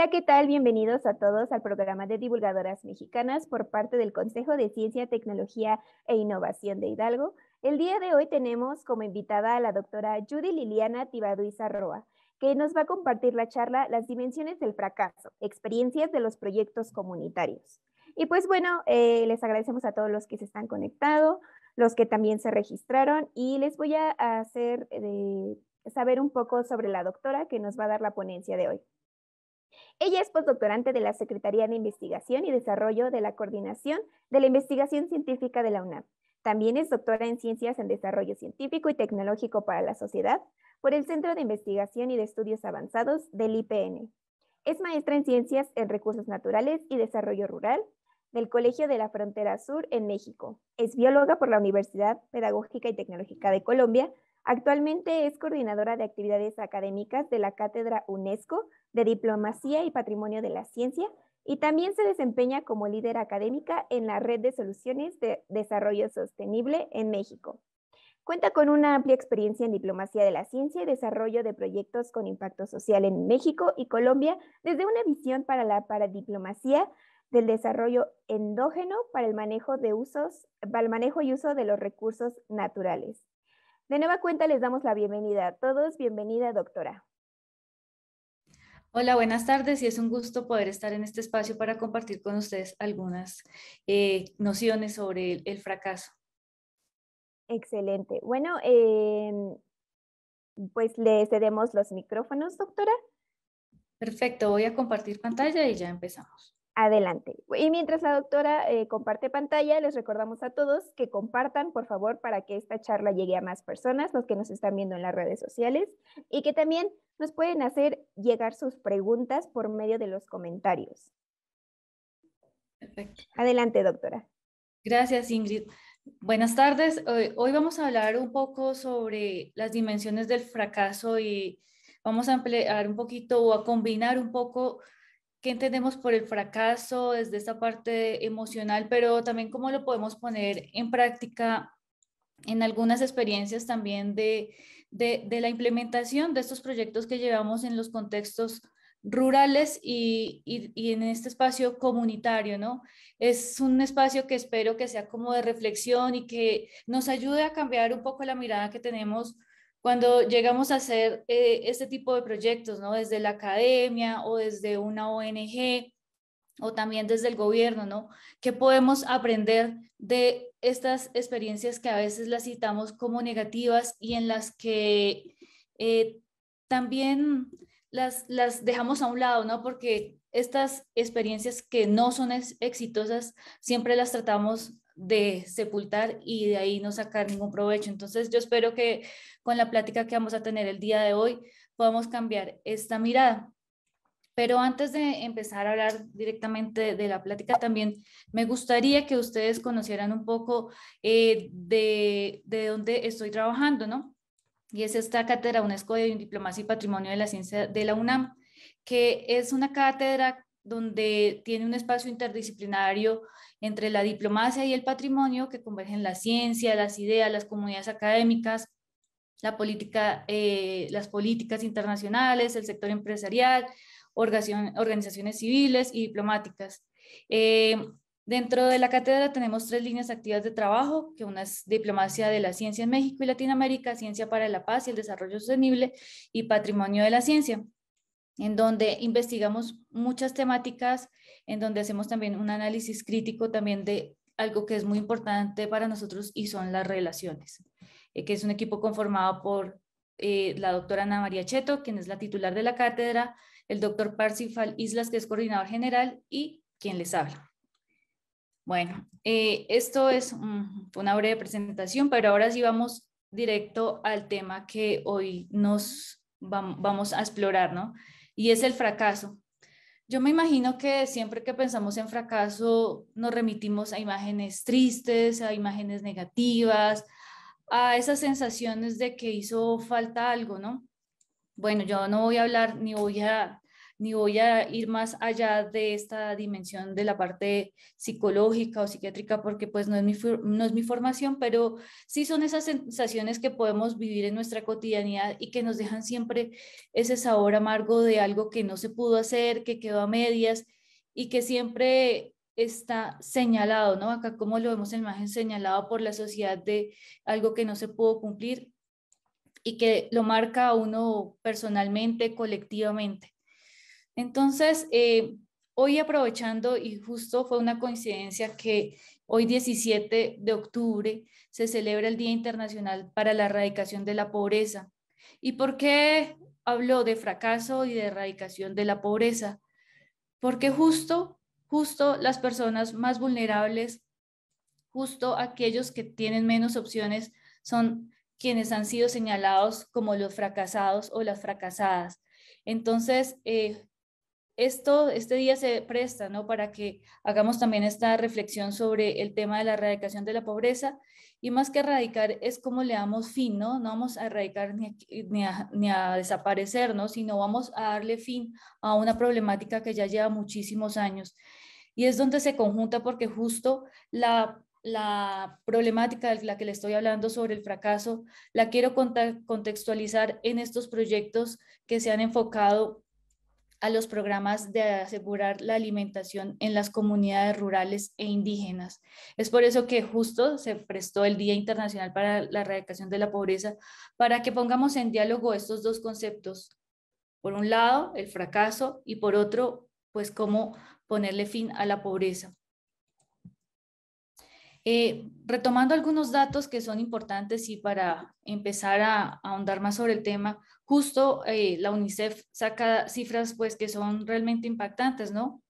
Hola, ¿qué tal? Bienvenidos a todos al programa de divulgadoras mexicanas por parte del Consejo de Ciencia, Tecnología e Innovación de Hidalgo. El día de hoy tenemos como invitada a la doctora Judy Liliana Tibaduiza Roa, que nos va a compartir la charla Las dimensiones del fracaso, experiencias de los proyectos comunitarios. Y pues bueno, les agradecemos a todos los que se están conectando, los que también se registraron y les voy a hacer saber un poco sobre la doctora que nos va a dar la ponencia de hoy. Ella es postdoctorante de la Secretaría de Investigación y Desarrollo de la Coordinación de la Investigación Científica de la UNAM. También es doctora en Ciencias en Desarrollo Científico y Tecnológico para la Sociedad por el Centro de Investigación y de Estudios Avanzados del IPN. Es maestra en Ciencias en Recursos Naturales y Desarrollo Rural del Colegio de la Frontera Sur en México. Es bióloga por la Universidad Pedagógica y Tecnológica de Colombia. Actualmente es coordinadora de actividades académicas de la Cátedra UNESCO de Diplomacia y Patrimonio de la Ciencia y también se desempeña como líder académica en la Red de Soluciones de Desarrollo Sostenible en México. Cuenta con una amplia experiencia en diplomacia de la ciencia y desarrollo de proyectos con impacto social en México y Colombia desde una visión para la paradiplomacia del desarrollo endógeno para el manejo y uso de los recursos naturales. De nueva cuenta les damos la bienvenida a todos. Bienvenida, doctora. Hola, buenas tardes y es un gusto poder estar en este espacio para compartir con ustedes algunas nociones sobre el fracaso. Excelente. Bueno, pues le cedemos los micrófonos, doctora. Perfecto, voy a compartir pantalla y ya empezamos. Adelante. Y mientras la doctora comparte pantalla, les recordamos a todos que compartan, por favor, para que esta charla llegue a más personas, los que nos están viendo en las redes sociales, y que también nos pueden hacer llegar sus preguntas por medio de los comentarios. Perfecto. Adelante, doctora. Gracias, Ingrid. Buenas tardes. Hoy vamos a hablar un poco sobre las dimensiones del fracaso y vamos a emplear un poquito o a combinar un poco qué entendemos por el fracaso desde esta parte emocional, pero también cómo lo podemos poner en práctica en algunas experiencias también de la implementación de estos proyectos que llevamos en los contextos rurales y en este espacio comunitario, ¿no? Es un espacio que espero que sea como de reflexión y que nos ayude a cambiar un poco la mirada que tenemos cuando llegamos a hacer este tipo de proyectos, ¿no? Desde la academia o desde una ONG o también desde el gobierno, ¿no? ¿Qué podemos aprender de estas experiencias que a veces las citamos como negativas y en las que también las dejamos a un lado, ¿no? Porque estas experiencias que no son exitosas siempre las tratamos de sepultar y de ahí no sacar ningún provecho. Entonces yo espero que con la plática que vamos a tener el día de hoy podamos cambiar esta mirada. Pero antes de empezar a hablar directamente de la plática, también me gustaría que ustedes conocieran un poco de dónde estoy trabajando, ¿no? Y es esta cátedra UNESCO de Diplomacia y Patrimonio de la Ciencia de la UNAM, que es una cátedra donde tiene un espacio interdisciplinario entre la diplomacia y el patrimonio que convergen la ciencia, las ideas, las comunidades académicas, la política, las políticas internacionales, el sector empresarial, organizaciones civiles y diplomáticas. Dentro de la cátedra tenemos 3 líneas activas de trabajo, que una es diplomacia de la ciencia en México y Latinoamérica, ciencia para la paz y el desarrollo sostenible y patrimonio de la ciencia, en donde investigamos muchas temáticas, en donde hacemos también un análisis crítico también de algo que es muy importante para nosotros y son las relaciones, que es un equipo conformado por la doctora Ana María Cheto, quien es la titular de la cátedra, el doctor Parsifal Islas, que es coordinador general, y quien les habla. Bueno, esto es una breve presentación, pero ahora sí vamos directo al tema que hoy nos vamos a explorar, ¿no? Y es el fracaso. Yo me imagino que siempre que pensamos en fracaso nos remitimos a imágenes tristes, a imágenes negativas, a esas sensaciones de que hizo falta algo, ¿no? Bueno, yo no voy a hablar ni voy a ni voy a ir más allá de esta dimensión de la parte psicológica o psiquiátrica porque pues no es mi formación, pero sí son esas sensaciones que podemos vivir en nuestra cotidianidad y que nos dejan siempre ese sabor amargo de algo que no se pudo hacer, que quedó a medias y que siempre está señalado, ¿no? Acá como lo vemos en la imagen, señalado por la sociedad de algo que no se pudo cumplir y que lo marca a uno personalmente, colectivamente. Entonces, hoy aprovechando, y justo fue una coincidencia que hoy 17 de octubre se celebra el Día Internacional para la Erradicación de la Pobreza. ¿Y por qué hablo de fracaso y de erradicación de la pobreza? Porque justo las personas más vulnerables, justo aquellos que tienen menos opciones, son quienes han sido señalados como los fracasados o las fracasadas. Entonces, este día se presta, ¿no? Para que hagamos también esta reflexión sobre el tema de la erradicación de la pobreza y más que erradicar es cómo le damos fin, ¿no? No vamos a erradicar ni a desaparecer, ¿no? Sino vamos a darle fin a una problemática que ya lleva muchísimos años. Y es donde se conjunta porque justo la problemática de la que le estoy hablando sobre el fracaso, la quiero contextualizar en estos proyectos que se han enfocado a los programas de asegurar la alimentación en las comunidades rurales e indígenas. Es por eso que justo se prestó el Día Internacional para la Erradicación de la Pobreza, para que pongamos en diálogo estos dos conceptos. Por un lado, el fracaso y por otro, pues cómo ponerle fin a la pobreza. Retomando algunos datos que son importantes y para empezar a ahondar más sobre el tema, justo la UNICEF saca cifras pues que son realmente impactantes, ¿no?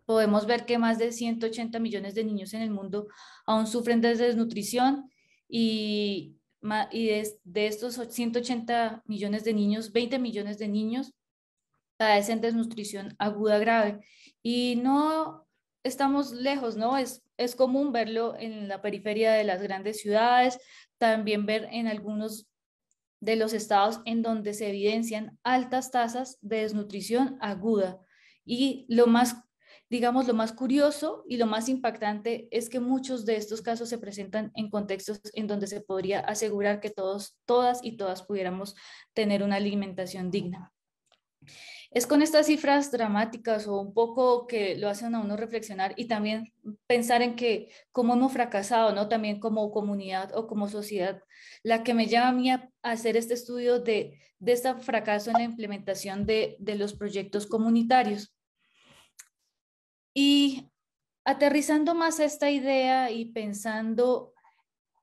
Podemos ver que más de 180 millones de niños en el mundo aún sufren de desnutrición y de estos 180 millones de niños, 20 millones de niños padecen desnutrición aguda grave. Y no estamos lejos, ¿no? Es común verlo en la periferia de las grandes ciudades, también ver en algunos de los estados en donde se evidencian altas tasas de desnutrición aguda. Y lo más, digamos, lo más curioso y lo más impactante es que muchos de estos casos se presentan en contextos en donde se podría asegurar que todos, todas y todas pudiéramos tener una alimentación digna. Es con estas cifras dramáticas o un poco que lo hacen a uno reflexionar y también pensar en que cómo hemos fracasado, ¿no? También como comunidad o como sociedad, la que me llama a mí a hacer este estudio de este fracaso en la implementación de los proyectos comunitarios. Y aterrizando más esta idea y pensando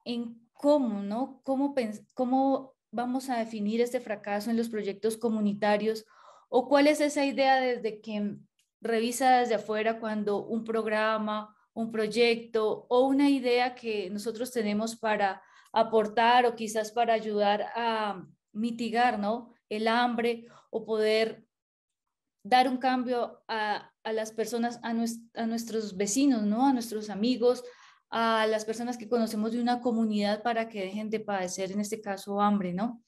en cómo, ¿no? Cómo vamos a definir este fracaso en los proyectos comunitarios o cuál es esa idea desde que revisa desde afuera cuando un programa, un proyecto o una idea que nosotros tenemos para aportar o quizás para ayudar a mitigar, ¿no? El hambre o poder dar un cambio a las personas, a nuestros vecinos, ¿no? A nuestros amigos, a las personas que conocemos de una comunidad para que dejen de padecer, en este caso, hambre, ¿no?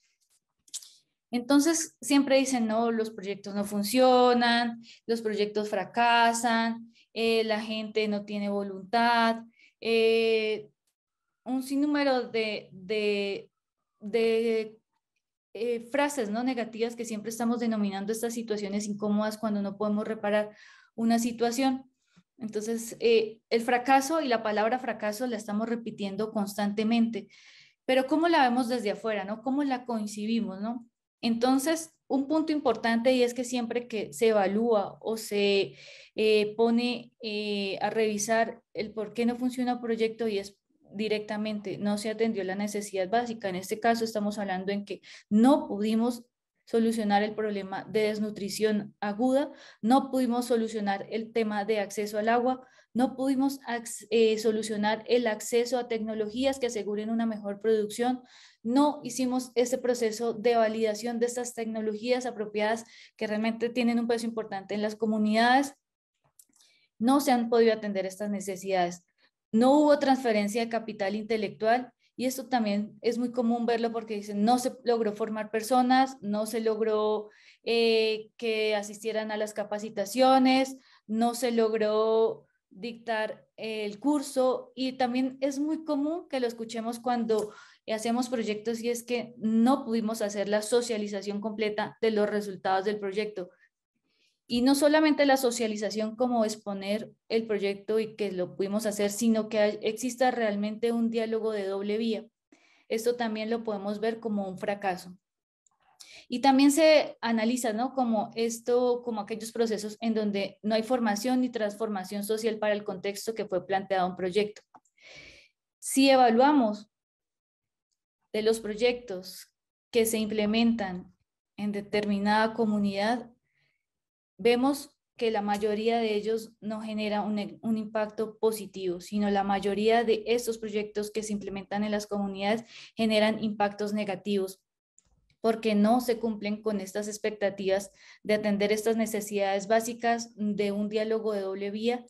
Entonces, siempre dicen, no, los proyectos no funcionan, los proyectos fracasan, la gente no tiene voluntad, un sinnúmero de frases, ¿no? Negativas que siempre estamos denominando estas situaciones incómodas cuando no podemos reparar una situación. Entonces, el fracaso y la palabra fracaso la estamos repitiendo constantemente, pero ¿cómo la vemos desde afuera, no? ¿Cómo la concibimos, no? Entonces, un punto importante y es que siempre que se evalúa o se pone a revisar el por qué no funciona un proyecto y es directamente no se atendió la necesidad básica. En este caso estamos hablando en que no pudimos solucionar el problema de desnutrición aguda, no pudimos solucionar el tema de acceso al agua, no pudimos solucionar el acceso a tecnologías que aseguren una mejor producción, no hicimos ese proceso de validación de estas tecnologías apropiadas que realmente tienen un peso importante en las comunidades, no se han podido atender estas necesidades. No hubo transferencia de capital intelectual Y esto también es muy común verlo porque dicen, no se logró formar personas, no se logró que asistieran a las capacitaciones, no se logró dictar el curso, y también es muy común que lo escuchemos cuando hacemos proyectos, y es que no pudimos hacer la socialización completa de los resultados del proyecto. Y no solamente la socialización como exponer el proyecto y que lo pudimos hacer, sino que exista realmente un diálogo de doble vía. Esto también lo podemos ver como un fracaso. Y también se analiza, ¿no? Como esto, como aquellos procesos en donde no hay formación ni transformación social para el contexto que fue planteado en un proyecto. Si evaluamos de los proyectos que se implementan en determinada comunidad, vemos que la mayoría de ellos no genera un impacto positivo, sino la mayoría de estos proyectos que se implementan en las comunidades generan impactos negativos, porque no se cumplen con estas expectativas de atender estas necesidades básicas de un diálogo de doble vía,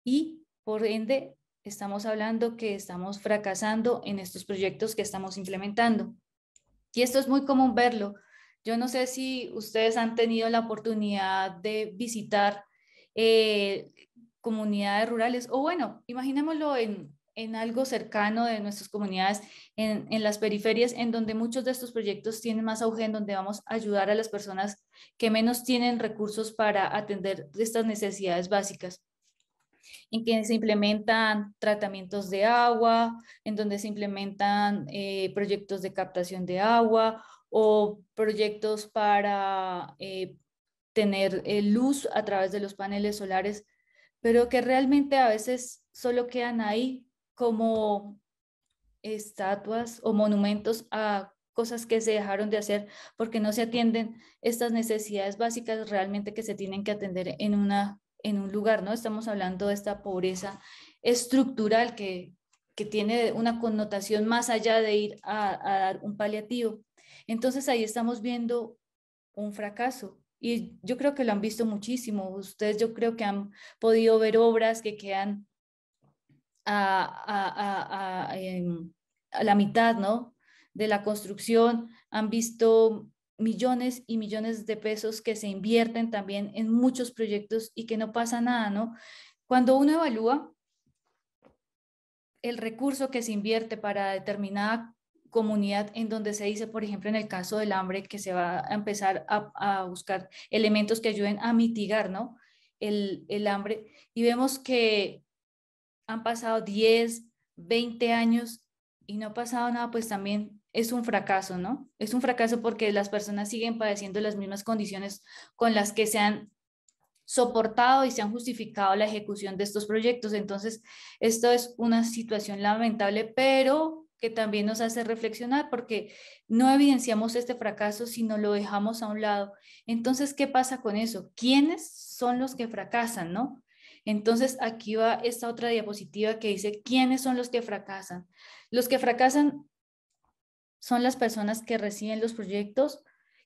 y por ende estamos hablando que estamos fracasando en estos proyectos que estamos implementando. Y esto es muy común verlo. Yo no sé si ustedes han tenido la oportunidad de visitar eh, comunidades rurales, o bueno, imaginémoslo en algo cercano de nuestras comunidades, en las periferias, en donde muchos de estos proyectos tienen más auge, en donde vamos a ayudar a las personas que menos tienen recursos para atender estas necesidades básicas, en que se implementan tratamientos de agua, en donde se implementan proyectos de captación de agua o proyectos para tener luz a través de los paneles solares, pero que realmente a veces solo quedan ahí como estatuas o monumentos a cosas que se dejaron de hacer porque no se atienden estas necesidades básicas realmente que se tienen que atender en un lugar, ¿no? Estamos hablando de esta pobreza estructural que tiene una connotación más allá de ir a dar un paliativo. Entonces ahí estamos viendo un fracaso. Y yo creo que lo han visto muchísimo. Ustedes yo creo que han podido ver obras que quedan a la mitad, ¿no? De la construcción, han visto millones y millones de pesos que se invierten también en muchos proyectos y que no pasa nada, ¿no? Cuando uno evalúa el recurso que se invierte para determinada comunidad, en donde se dice, por ejemplo, en el caso del hambre, que se va a empezar a buscar elementos que ayuden a mitigar, ¿no? El hambre, y vemos que han pasado 10, 20 años y no ha pasado nada, pues también es un fracaso, ¿no? Es un fracaso porque las personas siguen padeciendo las mismas condiciones con las que se han soportado y se han justificado la ejecución de estos proyectos. Entonces, esto es una situación lamentable, pero que también nos hace reflexionar porque no evidenciamos este fracaso, sino lo dejamos a un lado. Entonces, ¿qué pasa con eso? ¿Quiénes son los que fracasan, no? Entonces, aquí va esta otra diapositiva que dice, ¿quiénes son los que fracasan? Los que fracasan son las personas que reciben los proyectos.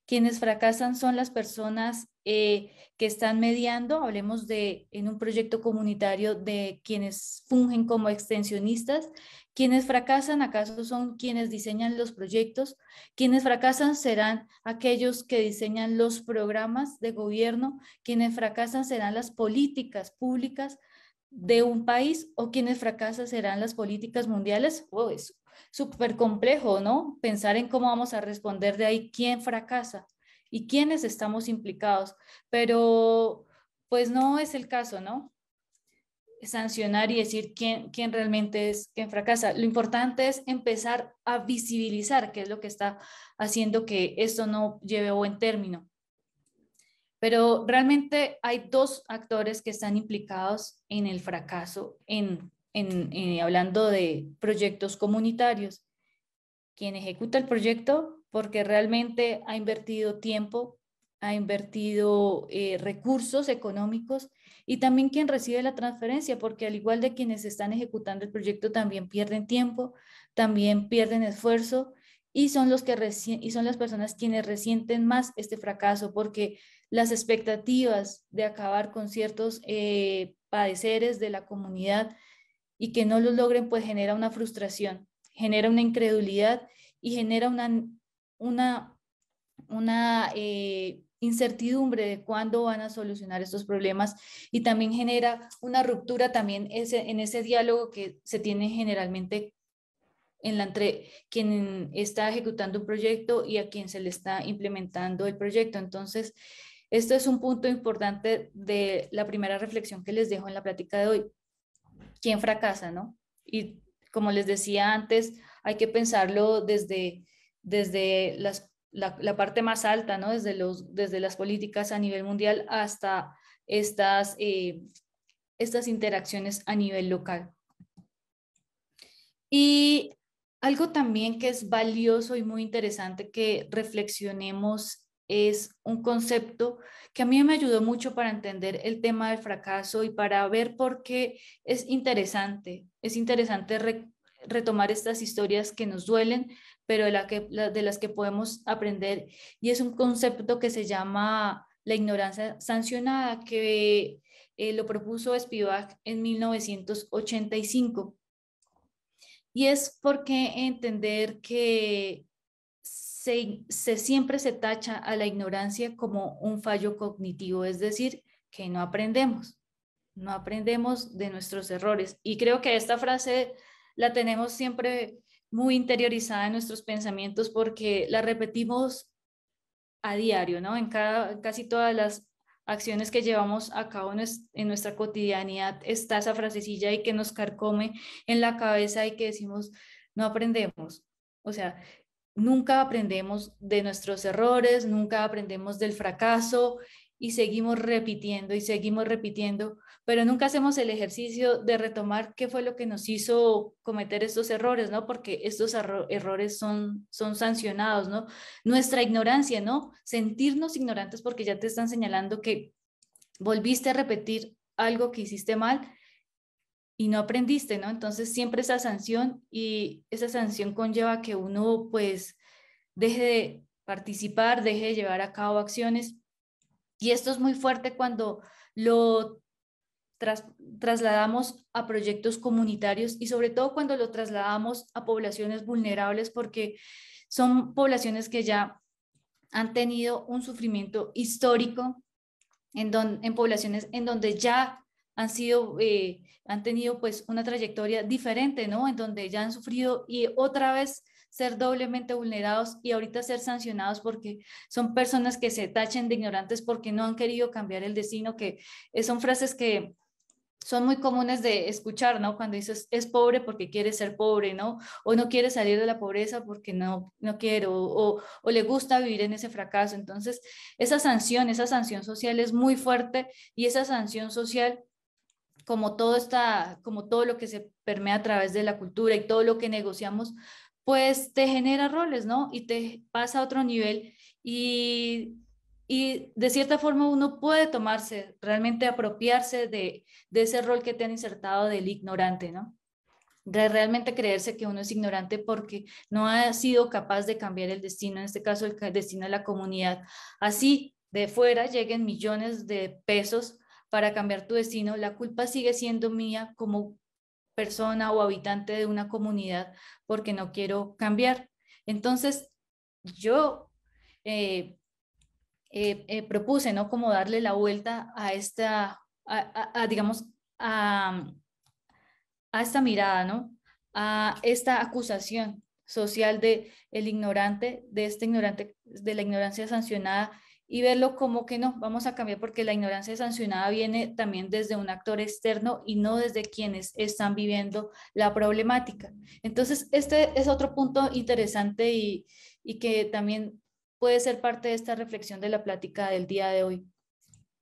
Quienes fracasan son las personas que están mediando, hablemos de en un proyecto comunitario de quienes fungen como extensionistas. Quienes fracasan, ¿acaso son quienes diseñan los proyectos? Quienes fracasan serán aquellos que diseñan los programas de gobierno. Quienes fracasan serán las políticas públicas de un país, o quienes fracasan serán las políticas mundiales. Oh, es súper complejo, ¿no? Pensar en cómo vamos a responder de ahí, quién fracasa y quiénes estamos implicados, pero pues no es el caso, ¿no? Sancionar y decir quién realmente es quien fracasa. Lo importante es empezar a visibilizar qué es lo que está haciendo que esto no lleve a buen término. Pero realmente hay dos actores que están implicados en el fracaso, hablando de proyectos comunitarios. Quien ejecuta el proyecto, porque realmente ha invertido tiempo, ha invertido recursos económicos, y también quien recibe la transferencia, porque al igual de quienes están ejecutando el proyecto, también pierden tiempo, también pierden esfuerzo, y son las personas quienes resienten más este fracaso, porque las expectativas de acabar con ciertos padeceres de la comunidad y que no los logren, pues genera una frustración. genera una incredulidad y genera una incertidumbre de cuándo van a solucionar estos problemas, y también genera una ruptura también en ese diálogo que se tiene generalmente entre quien está ejecutando un proyecto y a quien se le está implementando el proyecto. Entonces, esto es un punto importante de la primera reflexión que les dejo en la plática de hoy. ¿Quién fracasa, no? Y como les decía antes, hay que pensarlo desde la parte más alta, ¿no? Desde las políticas a nivel mundial hasta estas interacciones a nivel local. Y algo también que es valioso y muy interesante que reflexionemos es un concepto que a mí me ayudó mucho para entender el tema del fracaso y para ver por qué es interesante. Es interesante retomar estas historias que nos duelen, pero de las que podemos aprender. Y es un concepto que se llama la ignorancia sancionada, que lo propuso Spivak en 1985. Y es porque entender que siempre se tacha a la ignorancia como un fallo cognitivo, es decir, que no aprendemos de nuestros errores. Y creo que esta frase la tenemos siempre muy interiorizada en nuestros pensamientos porque la repetimos a diario, ¿no? Casi todas las acciones que llevamos a cabo en nuestra cotidianidad está esa frasecilla y que nos carcome en la cabeza y que decimos, no aprendemos. O sea, nunca aprendemos de nuestros errores, nunca aprendemos del fracaso y seguimos repitiendo, pero nunca hacemos el ejercicio de retomar qué fue lo que nos hizo cometer estos errores, ¿no? Porque estos errores son sancionados, ¿no? Nuestra ignorancia, ¿no? Sentirnos ignorantes porque ya te están señalando que volviste a repetir algo que hiciste mal y no aprendiste, ¿no? Entonces siempre esa sanción, y esa sanción conlleva que uno pues deje de participar, deje de llevar a cabo acciones, y esto es muy fuerte cuando lo trasladamos a proyectos comunitarios y sobre todo cuando lo trasladamos a poblaciones vulnerables, porque son poblaciones que ya han tenido un sufrimiento histórico en poblaciones en donde ya han tenido pues una trayectoria diferente, ¿no? En donde ya han sufrido y otra vez ser doblemente vulnerados y ahorita ser sancionados porque son personas que se tachen de ignorantes porque no han querido cambiar el destino, que son frases que son muy comunes de escuchar, ¿no? Cuando dices, es pobre porque quiere ser pobre, ¿no? O no quiere salir de la pobreza porque no quiere, o le gusta vivir en ese fracaso. Entonces, esa sanción social es muy fuerte, y esa sanción social, como como todo lo que se permea a través de la cultura y todo lo que negociamos, pues te genera roles, ¿no? Y te pasa a otro nivel, y de cierta forma uno puede tomarse, realmente apropiarse de ese rol que te han insertado del ignorante, ¿no? De realmente creerse que uno es ignorante porque no ha sido capaz de cambiar el destino, en este caso el destino de la comunidad. Así de fuera lleguen millones de pesos para cambiar tu destino, la culpa sigue siendo mía como persona o habitante de una comunidad porque no quiero cambiar. Entonces, yo eh, propuse, ¿no? Como darle la vuelta a digamos, a esta mirada, ¿no? A esta acusación social de el ignorante, de este ignorante, de la ignorancia sancionada, y verlo como que no, vamos a cambiar porque la ignorancia sancionada viene también desde un actor externo y no desde quienes están viviendo la problemática. Entonces, este es otro punto interesante y que también puede ser parte de esta reflexión de la plática del día de hoy.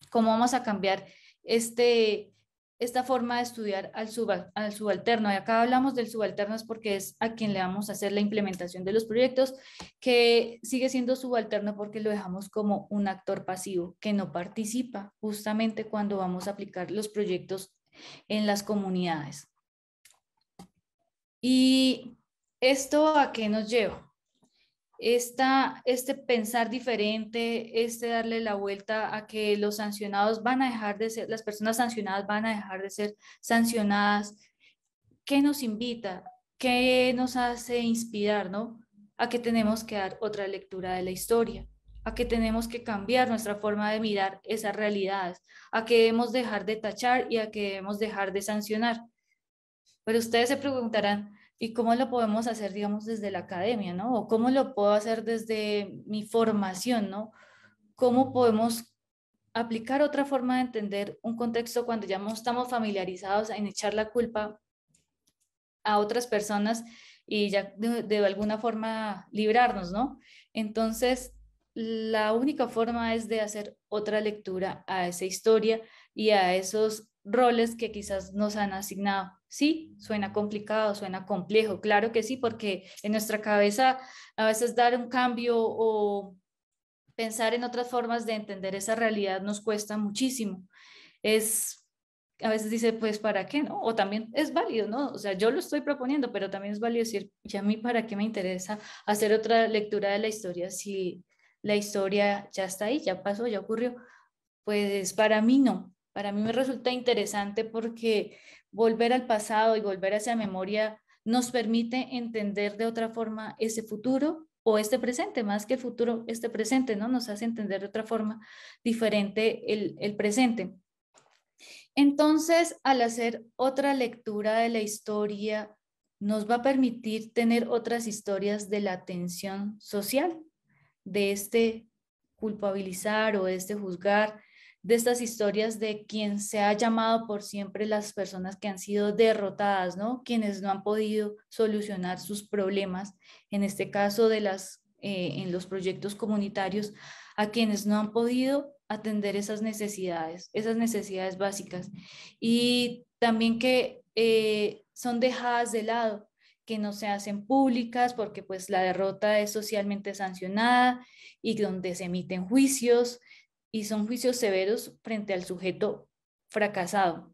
¿Cómo vamos a cambiar esta forma de estudiar al subalterno? Y acá hablamos del subalterno es porque es a quien le vamos a hacer la implementación de los proyectos, que sigue siendo subalterno porque lo dejamos como un actor pasivo que no participa justamente cuando vamos a aplicar los proyectos en las comunidades. ¿Y esto a qué nos lleva? Este pensar diferente, darle la vuelta a que los sancionados van a dejar de ser, las personas sancionadas van a dejar de ser sancionadas. ¿Qué nos invita? ¿qué nos hace inspirar, no? A que tenemos que dar otra lectura de la historia, a que tenemos que cambiar nuestra forma de mirar esas realidades, a que debemos dejar de tachar y a que debemos dejar de sancionar. Pero ustedes se preguntarán, ¿y cómo lo podemos hacer, digamos, desde la academia, ¿no? O cómo lo puedo hacer desde mi formación, ¿no? ¿Cómo podemos aplicar otra forma de entender un contexto cuando ya no estamos familiarizados en echar la culpa a otras personas y ya de alguna forma librarnos, ¿no? Entonces, la única forma es de hacer otra lectura a esa historia y a esos roles que quizás nos han asignado. Sí, suena complicado, suena complejo, claro que sí, porque en nuestra cabeza a veces dar un cambio o pensar en otras formas de entender esa realidad nos cuesta muchísimo. Es, a veces dice, pues, ¿para qué, no? O también es válido, ¿no? O sea, yo lo estoy proponiendo, pero también es válido decir, ¿y a mí para qué me interesa hacer otra lectura de la historia si la historia ya está ahí, ya pasó, ya ocurrió? Pues para mí no. Para mí me resulta interesante porque volver al pasado y volver a esa memoria nos permite entender de otra forma ese futuro o este presente, más que el futuro, este presente, ¿no? Nos hace entender de otra forma diferente el presente. Entonces, al hacer otra lectura de la historia, nos va a permitir tener otras historias de la atención social, de este culpabilizar o de este juzgar, de estas historias de quien se ha llamado por siempre las personas que han sido derrotadas, ¿no? Quienes no han podido solucionar sus problemas, en este caso de en los proyectos comunitarios, a quienes no han podido atender esas necesidades básicas. Y también que son dejadas de lado, que no se hacen públicas porque pues la derrota es socialmente sancionada y donde se emiten juicios y son juicios severos frente al sujeto fracasado.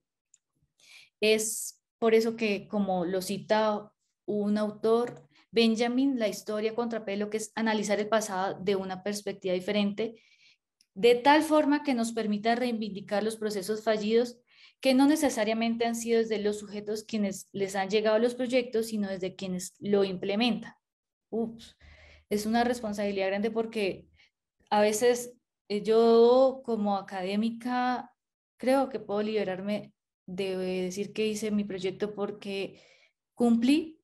Es por eso que, como lo cita un autor, Benjamin, la historia contrapelo, que es analizar el pasado de una perspectiva diferente, de tal forma que nos permita reivindicar los procesos fallidos que no necesariamente han sido desde los sujetos quienes les han llegado los proyectos, sino desde quienes lo implementan. Ups, es una responsabilidad grande porque a veces yo como académica creo que puedo liberarme de decir que hice mi proyecto porque cumplí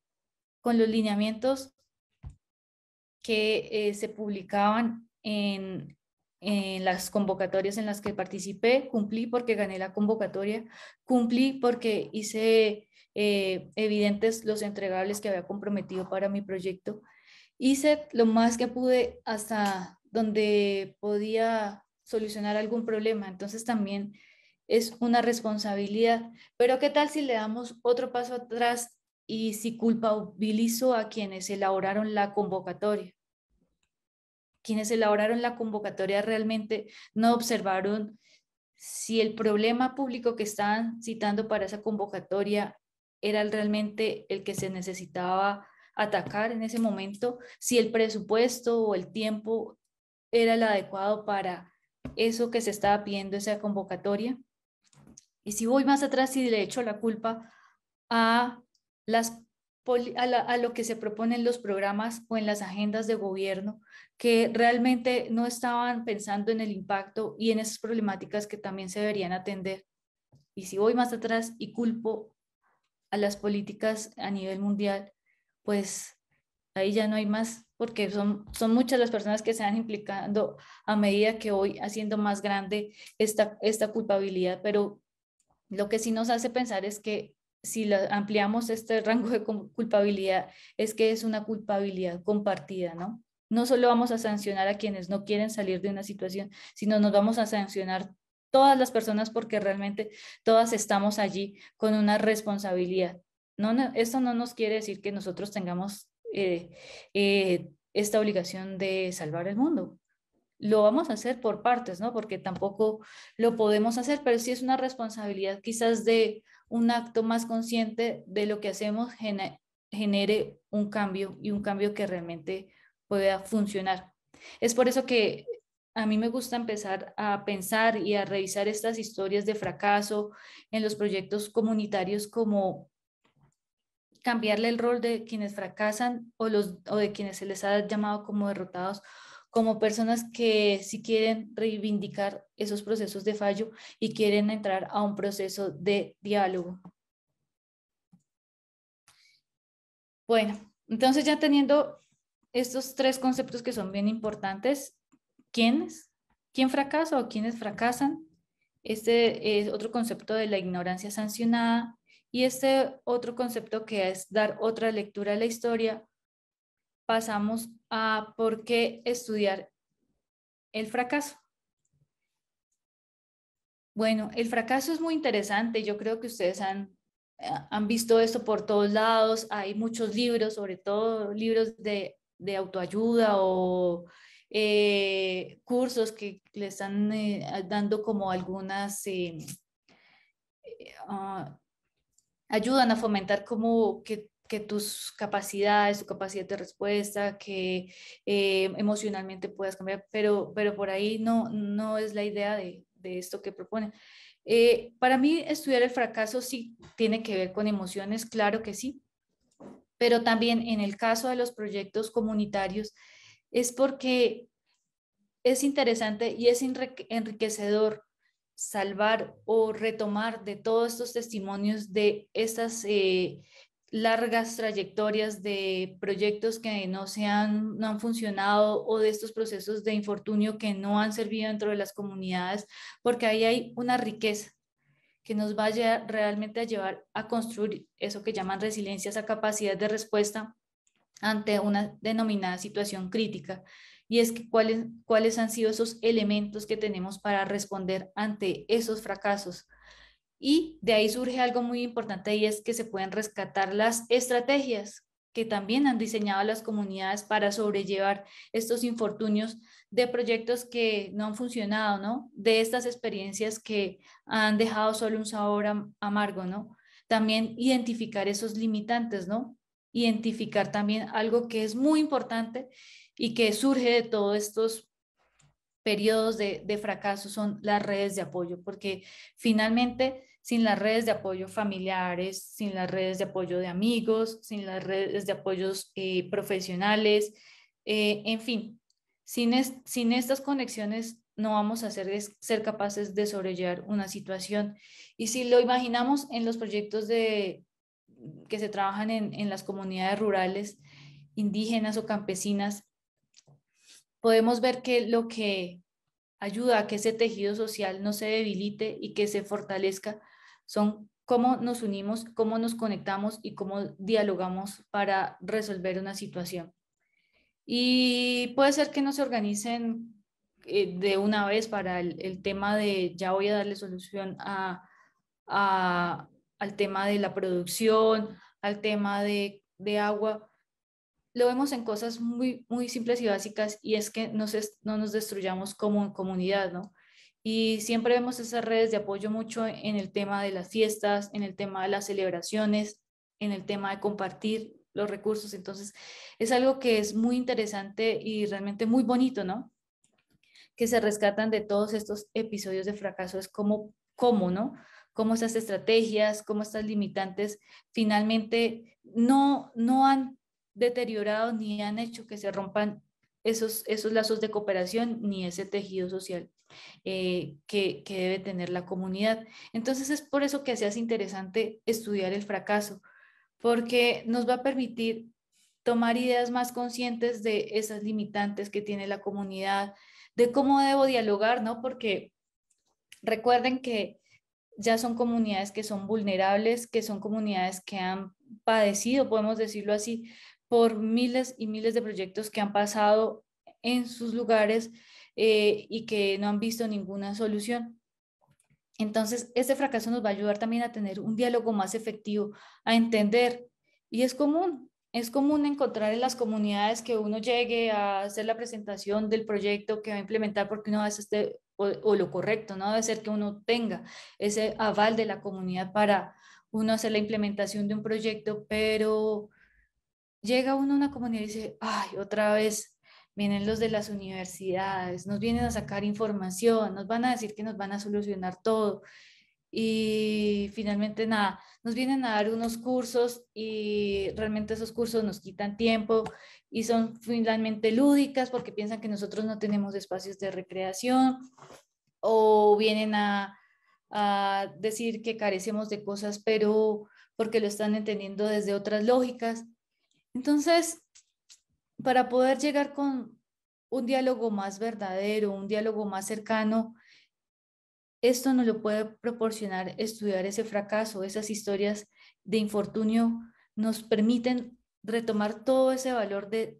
con los lineamientos que se publicaban en las convocatorias en las que participé, cumplí porque gané la convocatoria, cumplí porque hice evidentes los entregables que había comprometido para mi proyecto. Hice lo más que pude hasta donde podía solucionar algún problema, entonces también es una responsabilidad. Pero ¿qué tal si le damos otro paso atrás y si culpabilizo a quienes elaboraron la convocatoria? Quienes elaboraron la convocatoria realmente no observaron si el problema público que estaban citando para esa convocatoria era realmente el que se necesitaba atacar en ese momento, si el presupuesto o el tiempo era el adecuado para eso que se estaba pidiendo esa convocatoria. Y si voy más atrás y le echo la culpa a, las, a lo que se proponen los programas o en las agendas de gobierno, que realmente no estaban pensando en el impacto y en esas problemáticas que también se deberían atender. Y si voy más atrás y culpo a las políticas a nivel mundial, pues ahí ya no hay más, porque son muchas las personas que se van implicando a medida que voy haciendo más grande esta culpabilidad, pero lo que sí nos hace pensar es que si ampliamos este rango de culpabilidad, es que es una culpabilidad compartida, ¿no? No solo vamos a sancionar a quienes no quieren salir de una situación, sino nos vamos a sancionar todas las personas porque realmente todas estamos allí con una responsabilidad. Esto no nos quiere decir que nosotros tengamos esta obligación de salvar el mundo. Lo vamos a hacer por partes, ¿no? Porque tampoco lo podemos hacer, pero sí es una responsabilidad quizás de un acto más consciente de lo que hacemos genere un cambio y un cambio que realmente pueda funcionar. Es por eso que a mí me gusta empezar a pensar y a revisar estas historias de fracaso en los proyectos comunitarios como cambiarle el rol de quienes fracasan o de quienes se les ha llamado como derrotados, como personas que sí quieren reivindicar esos procesos de fallo y quieren entrar a un proceso de diálogo. Bueno, entonces ya teniendo estos tres conceptos que son bien importantes, ¿quiénes? ¿Quién fracasa o quiénes fracasan? Este es otro concepto de la ignorancia sancionada y este otro concepto que es dar otra lectura a la historia. Pasamos a por qué estudiar el fracaso. Bueno, el fracaso es muy interesante. Yo creo que ustedes han visto esto por todos lados. Hay muchos libros, sobre todo libros de autoayuda o cursos que le están dando como algunas, uh, ayudan a fomentar como que tus capacidades, tu capacidad de respuesta, que emocionalmente puedas cambiar, pero por ahí no es la idea de esto que proponen. Para mí, estudiar el fracaso sí tiene que ver con emociones, claro que sí, pero también en el caso de los proyectos comunitarios es porque es interesante y es enriquecedor salvar o retomar de todos estos testimonios de estas largas trayectorias de proyectos que no han funcionado o de estos procesos de infortunio que no han servido dentro de las comunidades, porque ahí hay una riqueza que nos vaya realmente a llevar a construir eso que llaman resiliencia, esa capacidad de respuesta ante una denominada situación crítica. Y es que cuáles han sido esos elementos que tenemos para responder ante esos fracasos. Y de ahí surge algo muy importante y es que se pueden rescatar las estrategias que también han diseñado las comunidades para sobrellevar estos infortunios de proyectos que no han funcionado, ¿no? De estas experiencias que han dejado solo un sabor amargo, ¿no? También identificar esos limitantes, ¿no? Identificar también algo que es muy importante y que surge de todos estos periodos de fracaso son las redes de apoyo, porque finalmente sin las redes de apoyo familiares, sin las redes de apoyo de amigos, sin las redes de apoyos profesionales, en fin, sin estas conexiones no vamos a ser capaces de sobrellevar una situación. Y si lo imaginamos en los proyectos que se trabajan en las comunidades rurales, indígenas o campesinas, podemos ver que lo que ayuda a que ese tejido social no se debilite y que se fortalezca son cómo nos unimos, cómo nos conectamos y cómo dialogamos para resolver una situación. Y puede ser que no se organicen de una vez para el tema de ya voy a darle solución al tema de la producción, al tema de agua. Lo vemos en cosas muy simples y básicas y es que no nos destruyamos como comunidad, ¿no? Y siempre vemos esas redes de apoyo mucho en el tema de las fiestas, en el tema de las celebraciones, en el tema de compartir los recursos. Entonces, es algo que es muy interesante y realmente muy bonito, ¿no? Que se rescatan de todos estos episodios de fracaso, es cómo, ¿no? Cómo estas estrategias, cómo estas limitantes finalmente no han deteriorado ni han hecho que se rompan esos lazos de cooperación ni ese tejido social que debe tener la comunidad. Entonces es por eso que se hace interesante estudiar el fracaso, porque nos va a permitir tomar ideas más conscientes de esas limitantes que tiene la comunidad, de cómo debo dialogar, ¿no? Porque recuerden que ya son comunidades que son vulnerables, que son comunidades que han padecido, podemos decirlo así, por miles y miles de proyectos que han pasado en sus lugares y que no han visto ninguna solución. Entonces, este fracaso nos va a ayudar también a tener un diálogo más efectivo, a entender, y es común encontrar en las comunidades que uno llegue a hacer la presentación del proyecto que va a implementar porque uno hace o lo correcto, no debe ser que uno tenga ese aval de la comunidad para uno hacer la implementación de un proyecto, pero llega uno a una comunidad y dice, ay, otra vez vienen los de las universidades, nos vienen a sacar información, nos van a decir que nos van a solucionar todo. y finalmente nada, nos vienen a dar unos cursos y realmente esos cursos nos quitan tiempo y son finalmente lúdicas porque piensan que nosotros no tenemos espacios de recreación o vienen a decir que carecemos de cosas, pero porque lo están entendiendo desde otras lógicas. Entonces, para poder llegar con un diálogo más verdadero, un diálogo más cercano, esto nos lo puede proporcionar estudiar ese fracaso, esas historias de infortunio nos permiten retomar todo ese valor de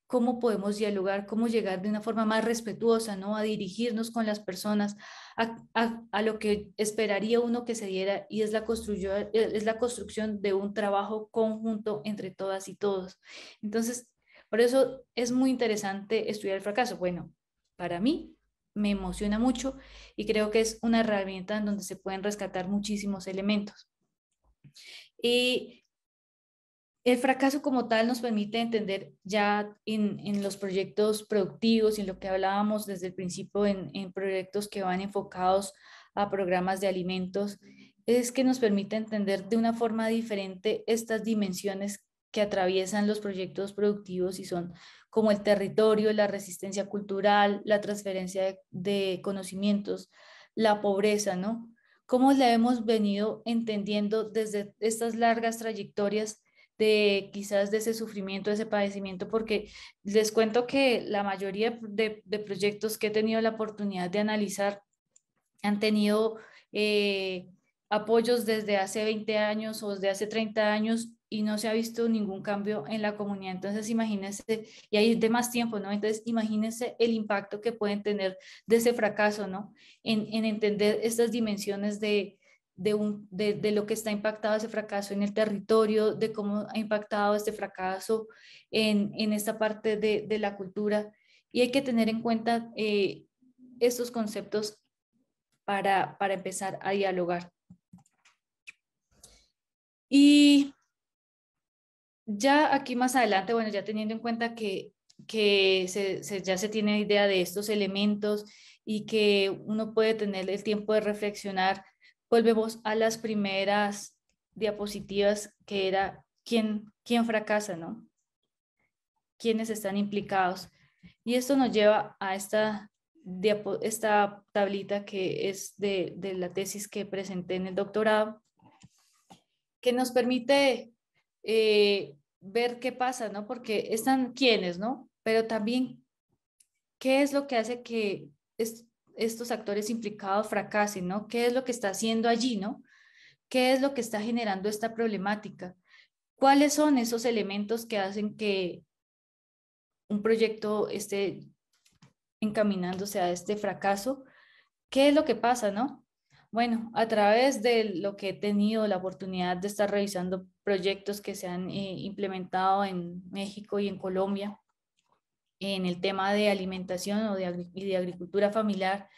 cómo podemos dialogar, cómo llegar de una forma más respetuosa, ¿no? A dirigirnos con las personas, a lo que esperaría uno que se diera y es la construcción de un trabajo conjunto entre todas y todos. Entonces, por eso es muy interesante estudiar el fracaso. Bueno, para mí me emociona mucho y creo que es una herramienta en donde se pueden rescatar muchísimos elementos. Y el fracaso como tal nos permite entender ya en los proyectos productivos y en lo que hablábamos desde el principio en proyectos que van enfocados a programas de alimentos, es que nos permite entender de una forma diferente estas dimensiones que atraviesan los proyectos productivos y son como el territorio, la resistencia cultural, la transferencia de conocimientos, la pobreza, ¿no? Cómo la hemos venido entendiendo desde estas largas trayectorias de quizás de ese sufrimiento, de ese padecimiento, porque les cuento que la mayoría de proyectos que he tenido la oportunidad de analizar han tenido eh, apoyos desde hace 20 años o desde hace 30 años y no se ha visto ningún cambio en la comunidad. Entonces, imagínense, y hay de más tiempo, ¿no? Entonces, imagínense el impacto que pueden tener de ese fracaso, ¿no? En entender estas dimensiones de lo que está impactado ese fracaso en el territorio, de cómo ha impactado este fracaso en esta parte de la cultura. Y hay que tener en cuenta estos conceptos para empezar a dialogar. Y ya aquí más adelante, bueno, ya teniendo en cuenta que ya se tiene idea de estos elementos y que uno puede tener el tiempo de reflexionar, volvemos a las primeras diapositivas que era quién fracasa, ¿no? ¿Quiénes están implicados? Y esto nos lleva a esta tablita que es de la tesis que presenté en el doctorado, que nos permite ver qué pasa, ¿no? Porque están quiénes, ¿no? Pero también qué es lo que hace que estos actores implicados fracasen, ¿no? ¿Qué es lo que está haciendo allí, ¿no? ¿Qué es lo que está generando esta problemática? ¿Cuáles son esos elementos que hacen que un proyecto esté encaminándose a este fracaso? ¿Qué es lo que pasa, no? Bueno, a través de lo que he tenido la oportunidad de estar revisando proyectos que se han implementado en México y en Colombia en el tema de alimentación y de agricultura familiar,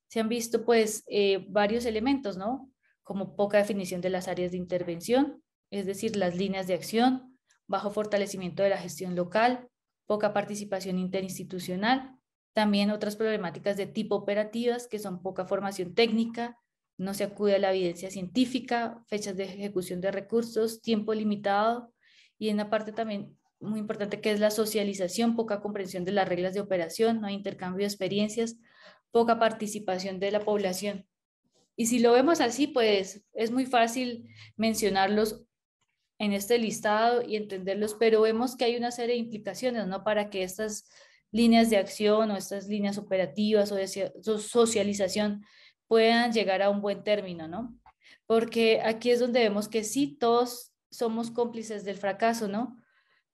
se han visto pues varios elementos, ¿no? Como poca definición de las áreas de intervención, es decir, las líneas de acción, bajo fortalecimiento de la gestión local, poca participación interinstitucional, también otras problemáticas de tipo operativas, que son poca formación técnica, no se acude a la evidencia científica, fechas de ejecución de recursos, tiempo limitado y en la parte también muy importante que es la socialización, poca comprensión de las reglas de operación, no hay intercambio de experiencias, poca participación de la población. Y si lo vemos así, pues es muy fácil mencionarlos en este listado y entenderlos, pero vemos que hay una serie de implicaciones, ¿no? Para que estas líneas de acción o estas líneas operativas o de socialización puedan llegar a un buen término, ¿no? Porque aquí es donde vemos que sí, todos somos cómplices del fracaso, ¿no?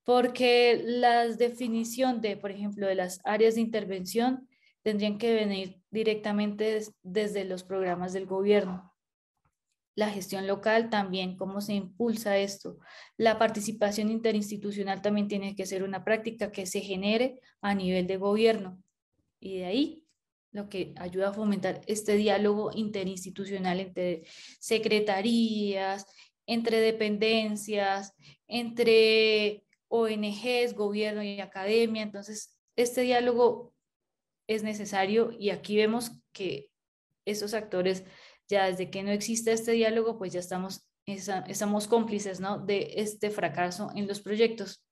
Porque la definición de, por ejemplo, de las áreas de intervención tendrían que venir directamente desde los programas del gobierno. La gestión local también, cómo se impulsa esto. La participación interinstitucional también tiene que ser una práctica que se genere a nivel de gobierno. Y de ahí lo que ayuda a fomentar este diálogo interinstitucional entre secretarías, entre dependencias, entre ONGs, gobierno y academia. Entonces, este diálogo es necesario y aquí vemos que esos actores ya desde que no existe este diálogo, pues ya estamos cómplices, ¿no?, de este fracaso en los proyectos.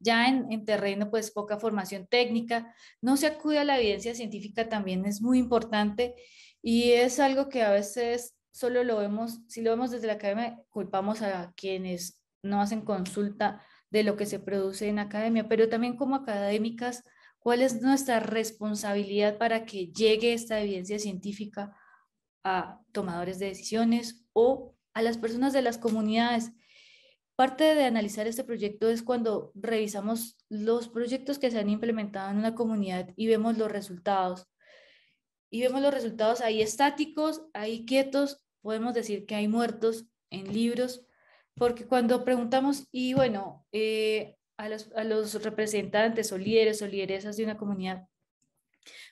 Ya en terreno, pues poca formación técnica, no se acude a la evidencia científica, también es muy importante y es algo que a veces solo lo vemos, si lo vemos desde la academia, culpamos a quienes no hacen consulta de lo que se produce en academia, pero también como académicas, ¿cuál es nuestra responsabilidad para que llegue esta evidencia científica a tomadores de decisiones o a las personas de las comunidades? Parte de analizar este proyecto es cuando revisamos los proyectos que se han implementado en una comunidad y vemos los resultados. Y vemos los resultados ahí estáticos, ahí quietos, podemos decir que hay muertos en libros, porque cuando preguntamos, y bueno, a los representantes o líderes o lideresas de una comunidad,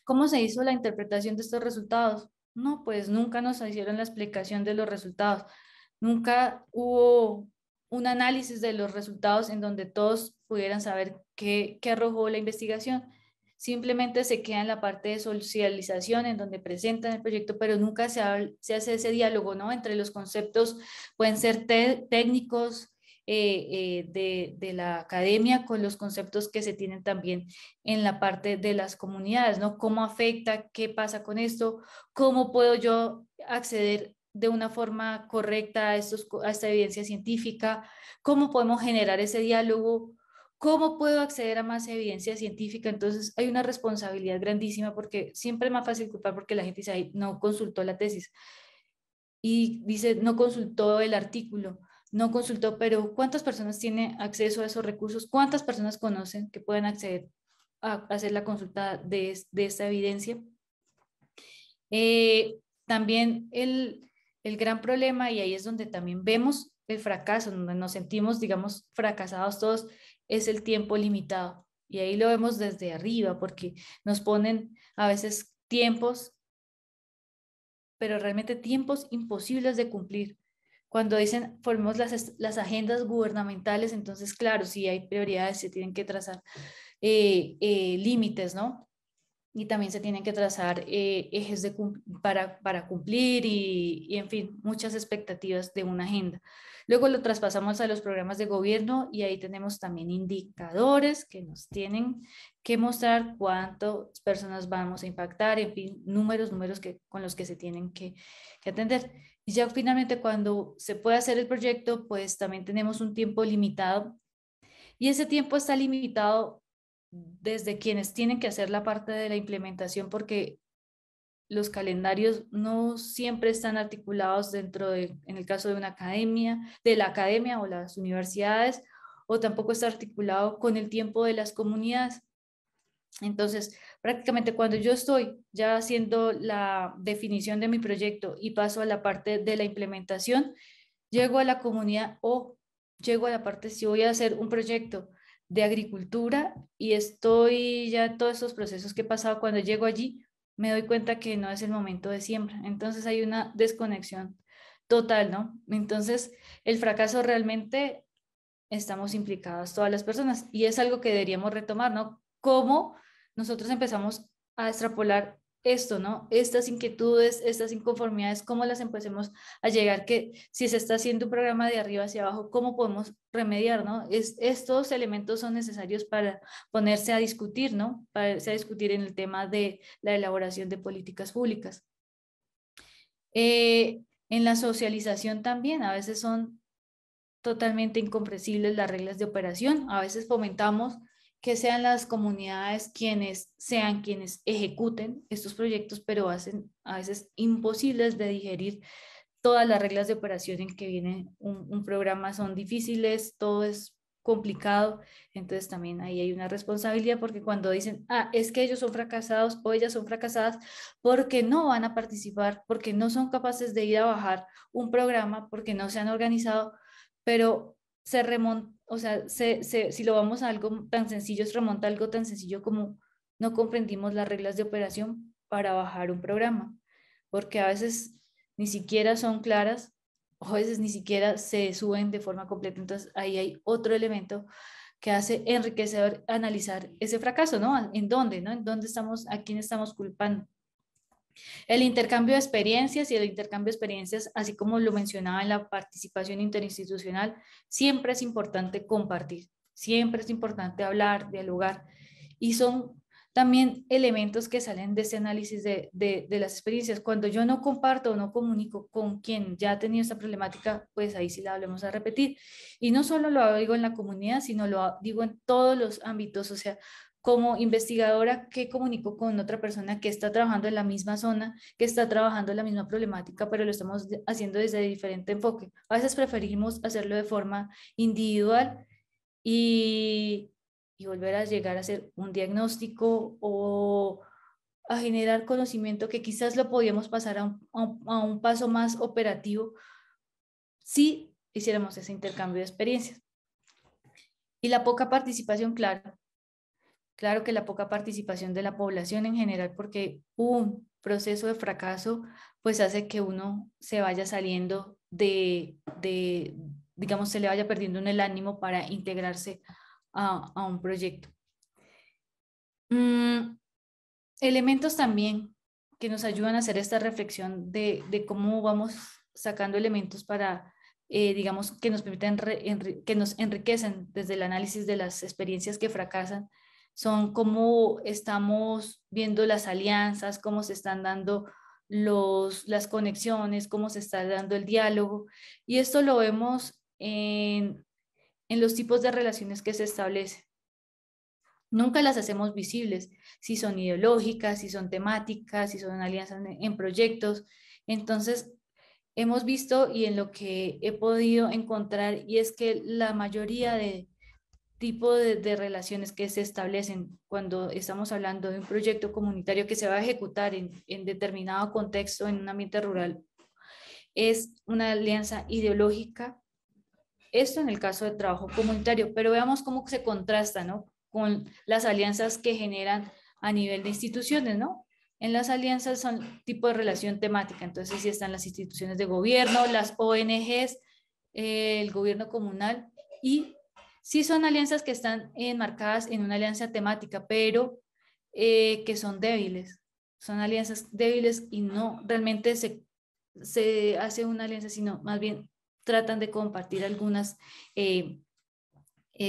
¿cómo se hizo la interpretación de estos resultados? No, pues nunca nos hicieron la explicación de los resultados. Nunca hubo un análisis de los resultados en donde todos pudieran saber qué arrojó la investigación. Simplemente se queda en la parte de socialización, en donde presentan el proyecto, pero nunca se hace ese diálogo, ¿no?, entre los conceptos, pueden ser técnicos de la academia con los conceptos que se tienen también en la parte de las comunidades, ¿no? ¿Cómo afecta? ¿Qué pasa con esto? ¿Cómo puedo yo acceder de una forma correcta a esta evidencia científica? ¿Cómo podemos generar ese diálogo? ¿Cómo puedo acceder a más evidencia científica? Entonces hay una responsabilidad grandísima, porque siempre es más fácil culpar porque la gente dice, ay, no consultó la tesis y dice, no consultó el artículo, no consultó, pero ¿cuántas personas tienen acceso a esos recursos? ¿Cuántas personas conocen que pueden acceder a hacer la consulta de esta evidencia? También el gran problema, y ahí es donde también vemos el fracaso, donde nos sentimos, digamos, fracasados todos, es el tiempo limitado. Y ahí lo vemos desde arriba, porque nos ponen a veces tiempos, pero realmente tiempos imposibles de cumplir. Cuando dicen formemos las agendas gubernamentales, entonces, claro, sí hay prioridades, se tienen que trazar límites, ¿no? Y también se tienen que trazar ejes para cumplir y, en fin, muchas expectativas de una agenda. Luego lo traspasamos a los programas de gobierno y ahí tenemos también indicadores que nos tienen que mostrar cuántas personas vamos a impactar, en fin, números con los que se tienen que atender. Y ya finalmente cuando se puede hacer el proyecto, pues también tenemos un tiempo limitado y ese tiempo está limitado desde quienes tienen que hacer la parte de la implementación, porque los calendarios no siempre están articulados en el caso de una academia, de la academia o las universidades, o tampoco está articulado con el tiempo de las comunidades. Entonces, prácticamente cuando yo estoy ya haciendo la definición de mi proyecto y paso a la parte de la implementación, llego a la comunidad o llego a la parte, si voy a hacer un proyecto de agricultura y estoy ya en todos esos procesos que he pasado, cuando llego allí me doy cuenta que no es el momento de siembra. Entonces hay una desconexión total, ¿no? Entonces el fracaso realmente estamos implicadas todas las personas y es algo que deberíamos retomar, ¿no? Cómo nosotros empezamos a extrapolar esto, ¿no? Estas inquietudes, estas inconformidades, cómo las empecemos a llegar, que si se está haciendo un programa de arriba hacia abajo, cómo podemos remediar, ¿no? Estos elementos son necesarios para ponerse a discutir, ¿no? Para ponerse a discutir en el tema de la elaboración de políticas públicas. En la socialización también, a veces son totalmente incomprensibles las reglas de operación. A veces fomentamos que sean las comunidades quienes ejecuten estos proyectos, pero hacen a veces imposibles de digerir todas las reglas de operación en que viene un programa. Son difíciles, todo es complicado, entonces también ahí hay una responsabilidad, porque cuando dicen, es que ellos son fracasados o ellas son fracasadas porque no van a participar, porque no son capaces de ir a bajar un programa, porque no se han organizado, pero se remonta, o sea, si lo vamos a algo tan sencillo, se remonta a algo tan sencillo como no comprendimos las reglas de operación para bajar un programa, porque a veces ni siquiera son claras, o a veces ni siquiera se suben de forma completa. Entonces ahí hay otro elemento que hace enriquecedor analizar ese fracaso, ¿no? ¿En dónde, no? ¿En dónde estamos, a quién estamos culpando? El intercambio de experiencias y el intercambio de experiencias, así como lo mencionaba en la participación interinstitucional, siempre es importante compartir, siempre es importante hablar, dialogar, y son también elementos que salen de ese análisis de las experiencias. Cuando yo no comparto o no comunico con quien ya ha tenido esta problemática, pues ahí sí la volvemos a repetir. Y no solo lo digo en la comunidad, sino lo digo en todos los ámbitos, o sea, como investigadora que comunico con otra persona que está trabajando en la misma zona, que está trabajando en la misma problemática, pero lo estamos haciendo desde diferente enfoque. A veces preferimos hacerlo de forma individual y, y volver a llegar a hacer un diagnóstico o a generar conocimiento que quizás lo podíamos pasar a un paso más operativo si hiciéramos ese intercambio de experiencias. Y la poca participación, claro que la poca participación de la población en general, porque un proceso de fracaso, pues hace que uno se vaya saliendo digamos, se le vaya perdiendo el ánimo para integrarse a un proyecto. Elementos también que nos ayudan a hacer esta reflexión de cómo vamos sacando elementos para, digamos, que nos permiten, que nos enriquecen desde el análisis de las experiencias que fracasan, son cómo estamos viendo las alianzas, cómo se están dando las conexiones, cómo se está dando el diálogo. Y esto lo vemos en los tipos de relaciones que se establecen. Nunca las hacemos visibles, si son ideológicas, si son temáticas, si son alianzas en proyectos. Entonces, hemos visto y en lo que he podido encontrar, y es que la mayoría de tipos de relaciones que se establecen cuando estamos hablando de un proyecto comunitario que se va a ejecutar en determinado contexto, en un ambiente rural, es una alianza ideológica. Esto en el caso de trabajo comunitario, pero veamos cómo se contrasta, ¿no?, con las alianzas que generan a nivel de instituciones, ¿no? En las alianzas son tipo de relación temática, entonces sí están las instituciones de gobierno, las ONGs, el gobierno comunal, y sí son alianzas que están enmarcadas en una alianza temática, pero que son débiles, son alianzas débiles y no realmente se hace una alianza, sino más bien tratan de compartir algunas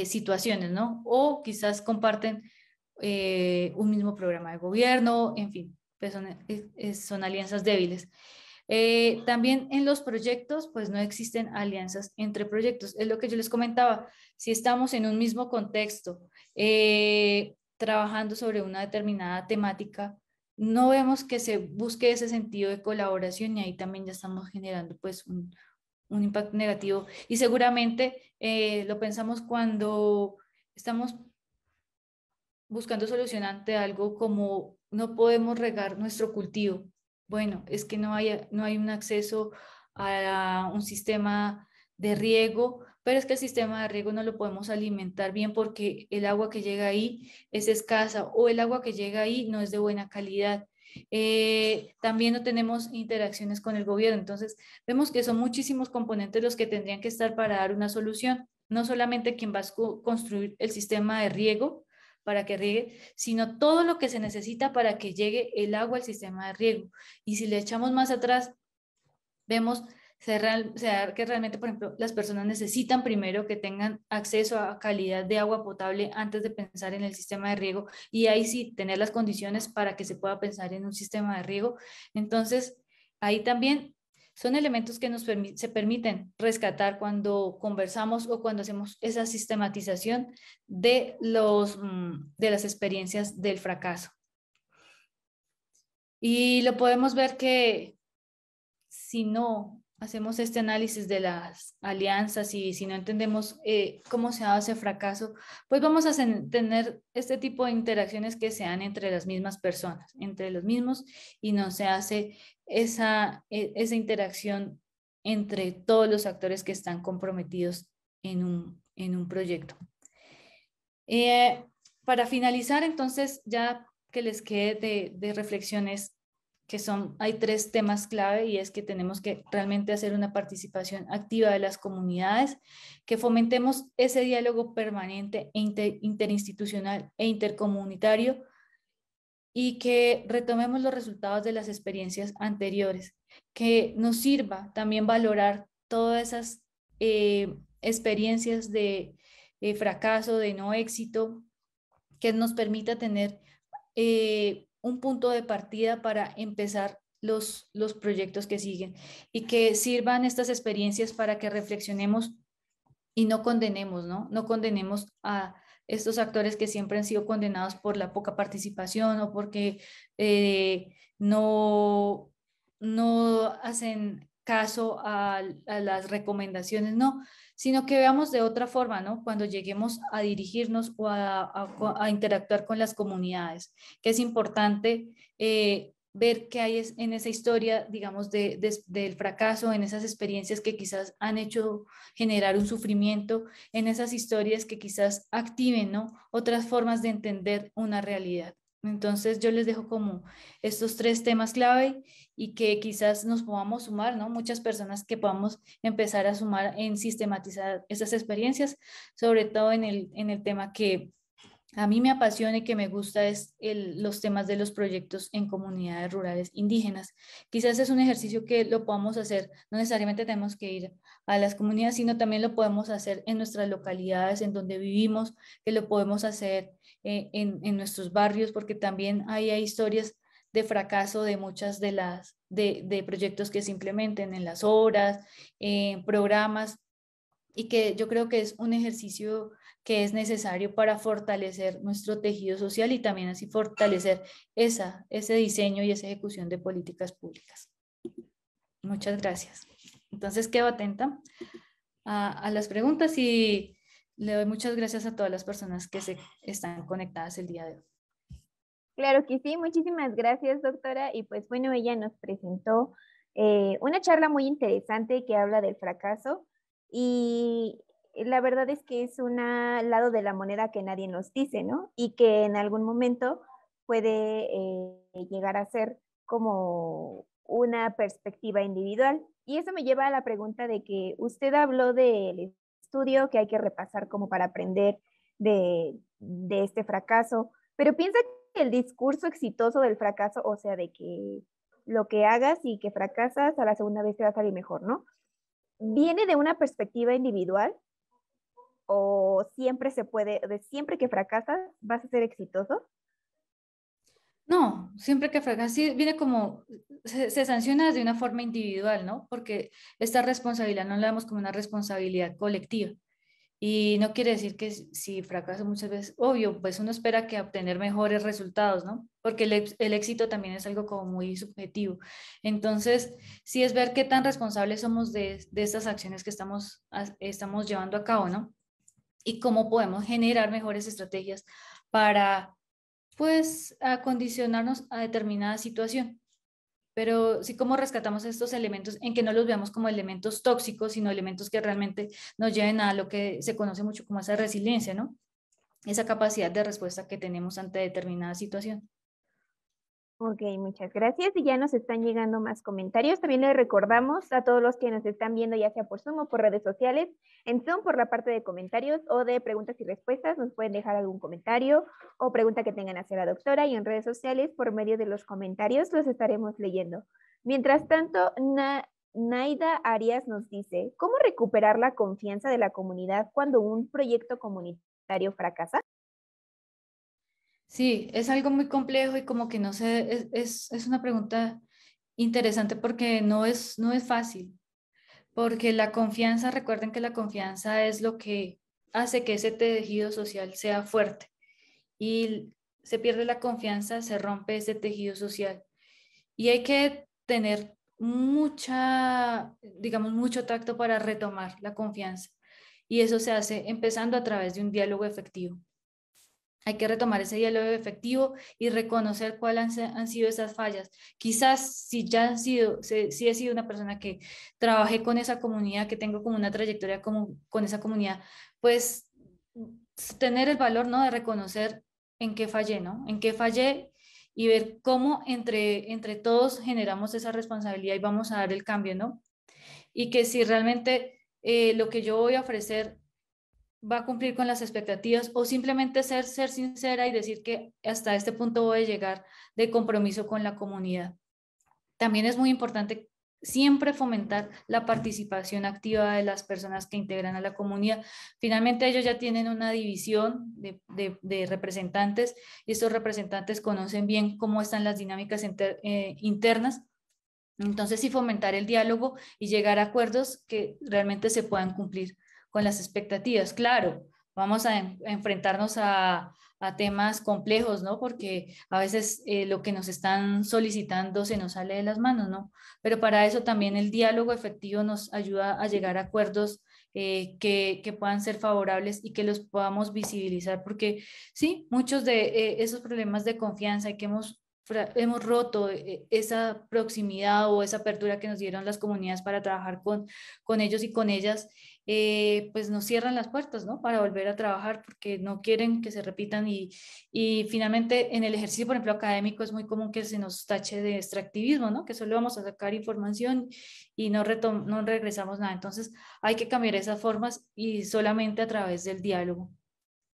situaciones, ¿no? O quizás comparten un mismo programa de gobierno, en fin, pues son alianzas débiles. También en los proyectos, pues no existen alianzas entre proyectos. Es lo que yo les comentaba. Si estamos en un mismo contexto, trabajando sobre una determinada temática, no vemos que se busque ese sentido de colaboración, y ahí también ya estamos generando pues un impacto negativo. Y seguramente lo pensamos cuando estamos buscando solución ante algo como no podemos regar nuestro cultivo. Bueno, es que no hay un acceso a un sistema de riego, pero es que el sistema de riego no lo podemos alimentar bien porque el agua que llega ahí es escasa o el agua que llega ahí no es de buena calidad. También no tenemos interacciones con el gobierno, entonces vemos que son muchísimos componentes los que tendrían que estar para dar una solución, no solamente quien va a construir el sistema de riego para que riegue, sino todo lo que se necesita para que llegue el agua al sistema de riego. Y si le echamos más atrás, vemos que realmente, por ejemplo, las personas necesitan primero que tengan acceso a calidad de agua potable antes de pensar en el sistema de riego, y ahí sí tener las condiciones para que se pueda pensar en un sistema de riego. Entonces, ahí también son elementos que se permiten rescatar cuando conversamos o cuando hacemos esa sistematización de las experiencias del fracaso. Y lo podemos ver que si no hacemos este análisis de las alianzas y si no entendemos cómo se hace fracaso, pues vamos a tener este tipo de interacciones que sean entre las mismas personas, entre los mismos, y no se hace esa interacción entre todos los actores que están comprometidos en un proyecto. Para finalizar, entonces, ya que les quede de reflexiones, hay 3 temas clave, y es que tenemos que realmente hacer una participación activa de las comunidades, que fomentemos ese diálogo permanente interinstitucional e intercomunitario, y que retomemos los resultados de las experiencias anteriores, que nos sirva también valorar todas esas experiencias de fracaso, de no éxito, que nos permita tener un punto de partida para empezar los proyectos que siguen y que sirvan estas experiencias para que reflexionemos y no condenemos, ¿no? No condenemos a estos actores que siempre han sido condenados por la poca participación o porque no, no hacen caso a las recomendaciones, no, sino que veamos de otra forma, ¿no? Cuando lleguemos a dirigirnos o a interactuar con las comunidades, que es importante ver qué hay en esa historia, digamos, del fracaso, en esas experiencias que quizás han hecho generar un sufrimiento, en esas historias que quizás activen, ¿no? Otras formas de entender una realidad. Entonces yo les dejo como estos tres temas clave y que quizás nos podamos sumar, ¿no? Muchas personas que podamos empezar a sumar en sistematizar esas experiencias, sobre todo en el tema que a mí me apasiona y que me gusta es los temas de los proyectos en comunidades rurales indígenas. Quizás es un ejercicio que lo podamos hacer, no necesariamente tenemos que ir a las comunidades, sino también lo podemos hacer en nuestras localidades, en donde vivimos, que lo podemos hacer en nuestros barrios, porque también hay historias de fracaso de muchas de proyectos que se implementen en las obras, en programas, y que yo creo que es un ejercicio que es necesario para fortalecer nuestro tejido social y también así fortalecer ese diseño y esa ejecución de políticas públicas. Muchas gracias. Entonces quedo atenta a las preguntas y le doy muchas gracias a todas las personas que se están conectadas el día de hoy. Claro que sí, muchísimas gracias, doctora. Y pues bueno, ella nos presentó una charla muy interesante que habla del fracaso y la verdad es que es un lado de la moneda que nadie nos dice, ¿no? Y que en algún momento puede llegar a ser como una perspectiva individual. Y eso me lleva a la pregunta de que usted habló del estudio que hay que repasar como para aprender de este fracaso, pero piensa el discurso exitoso del fracaso, o sea, de que lo que hagas y que fracasas a la segunda vez te va a salir mejor, ¿no? ¿Viene de una perspectiva individual o siempre se puede, de siempre que fracasas vas a ser exitoso? No, siempre que fracasa, sí, viene como, se sanciona de una forma individual, ¿no? Porque esta responsabilidad no la vemos como una responsabilidad colectiva. Y no quiere decir que si fracaso muchas veces, obvio, pues uno espera que obtener mejores resultados, ¿no? Porque el éxito también es algo como muy subjetivo. Entonces, sí es ver qué tan responsables somos de estas acciones que estamos llevando a cabo, ¿no? Y cómo podemos generar mejores estrategias para, pues, acondicionarnos a determinada situación. Pero sí, cómo rescatamos estos elementos en que no los veamos como elementos tóxicos, sino elementos que realmente nos lleven a lo que se conoce mucho como esa resiliencia, ¿no? Esa capacidad de respuesta que tenemos ante determinada situación. Ok, muchas gracias. Y ya nos están llegando más comentarios. También les recordamos a todos los que nos están viendo, ya sea por Zoom o por redes sociales, en Zoom por la parte de comentarios o de preguntas y respuestas, nos pueden dejar algún comentario o pregunta que tengan hacia la doctora, y en redes sociales por medio de los comentarios los estaremos leyendo. Mientras tanto, Naida Arias nos dice, ¿cómo recuperar la confianza de la comunidad cuando un proyecto comunitario fracasa? Sí, es algo muy complejo y como que no sé, es una pregunta interesante porque no es fácil, porque la confianza, recuerden que la confianza es lo que hace que ese tejido social sea fuerte y se pierde la confianza, se rompe ese tejido social. Y hay que tener digamos, mucho tacto para retomar la confianza. Y eso se hace empezando a través de un diálogo efectivo. Hay que retomar ese diálogo efectivo y reconocer cuáles han sido esas fallas. Quizás si ya si he sido una persona que trabajé con esa comunidad, que tengo como una trayectoria con esa comunidad, pues tener el valor, ¿no? De reconocer en qué fallé, ¿no? En qué fallé y ver cómo entre todos generamos esa responsabilidad y vamos a dar el cambio, ¿no? Y que si realmente lo que yo voy a ofrecer va a cumplir con las expectativas o simplemente ser sincera y decir que hasta este punto voy a llegar de compromiso con la comunidad. También es muy importante siempre fomentar la participación activa de las personas que integran a la comunidad. Finalmente ellos ya tienen una división de representantes y estos representantes conocen bien cómo están las dinámicas internas. Entonces, sí fomentar el diálogo y llegar a acuerdos que realmente se puedan cumplir con las expectativas. Claro, vamos a enfrentarnos a temas complejos, ¿no? Porque a veces lo que nos están solicitando se nos sale de las manos, ¿no? Pero para eso también el diálogo efectivo nos ayuda a llegar a acuerdos que puedan ser favorables y que los podamos visibilizar, porque sí, muchos de esos problemas de confianza y que hemos roto esa proximidad o esa apertura que nos dieron las comunidades para trabajar con ellos y con ellas, pues nos cierran las puertas, ¿no? Para volver a trabajar porque no quieren que se repitan y finalmente en el ejercicio, por ejemplo, académico es muy común que se nos tache de extractivismo, ¿no? Que solo vamos a sacar información y no regresamos nada. Entonces hay que cambiar esas formas y solamente a través del diálogo